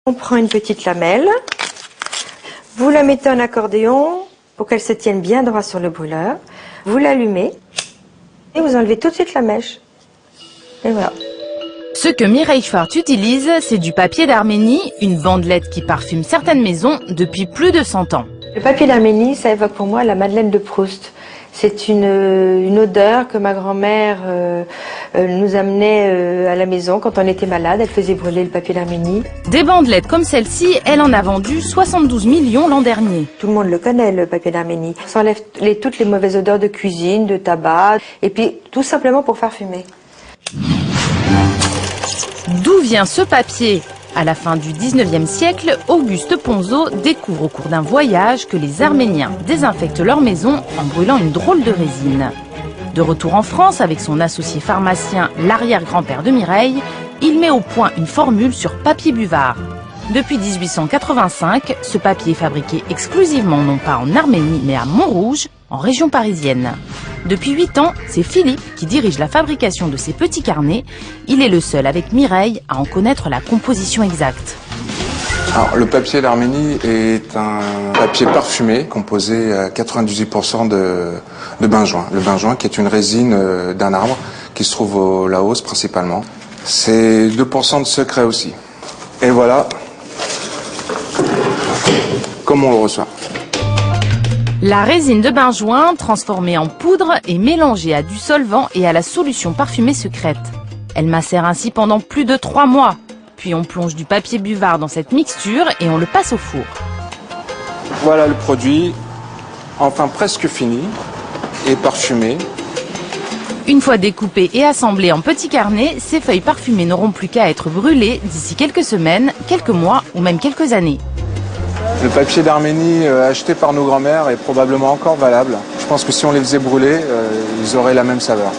On prend une petite lamelle, vous la mettez en accordéon pour qu'elle se tienne bien droit sur le brûleur. Vous l'allumez et vous enlevez tout de suite la mèche. Et voilà. Ce que Mireille Schwartz utilise, c'est du papier d'Arménie, une bandelette qui parfume certaines maisons depuis plus de 100 ans. Le papier d'Arménie, ça évoque pour moi la Madeleine de Proust. C'est une odeur que ma grand-mère nous amenait à la maison quand on était malade. Elle faisait brûler le papier d'Arménie. Des bandelettes comme celle-ci, elle en a vendu 72 millions l'an dernier. Tout le monde le connaît, le papier d'Arménie. Ça enlève toutes les mauvaises odeurs de cuisine, de tabac, et puis tout simplement pour parfumer. D'où vient ce papier? À la fin du 19e siècle, Auguste Ponzo découvre au cours d'un voyage que les Arméniens désinfectent leur maison en brûlant une drôle de résine. De retour en France avec son associé pharmacien, l'arrière-grand-père de Mireille, il met au point une formule sur papier buvard. Depuis 1885, ce papier est fabriqué exclusivement non pas en Arménie mais à Montrouge, en région parisienne. Depuis 8 ans, c'est Philippe qui dirige la fabrication de ces petits carnets. Il est le seul avec Mireille à en connaître la composition exacte. Alors, le papier d'Arménie est un papier parfumé composé à 98% de benjoin. Le benjoin qui est une résine d'un arbre qui se trouve au Laos principalement. C'est 2% de secret aussi. Et voilà comment on le reçoit. La résine de benjoin, transformée en poudre, est mélangée à du solvant et à la solution parfumée secrète. Elle macère ainsi pendant plus de 3 mois. Puis on plonge du papier buvard dans cette mixture et on le passe au four. Voilà le produit, enfin presque fini et parfumé. Une fois découpées et assemblées en petits carnets, ces feuilles parfumées n'auront plus qu'à être brûlées d'ici quelques semaines, quelques mois ou même quelques années. Le papier d'Arménie acheté par nos grands-mères est probablement encore valable. Je pense que si on les faisait brûler, ils auraient la même saveur.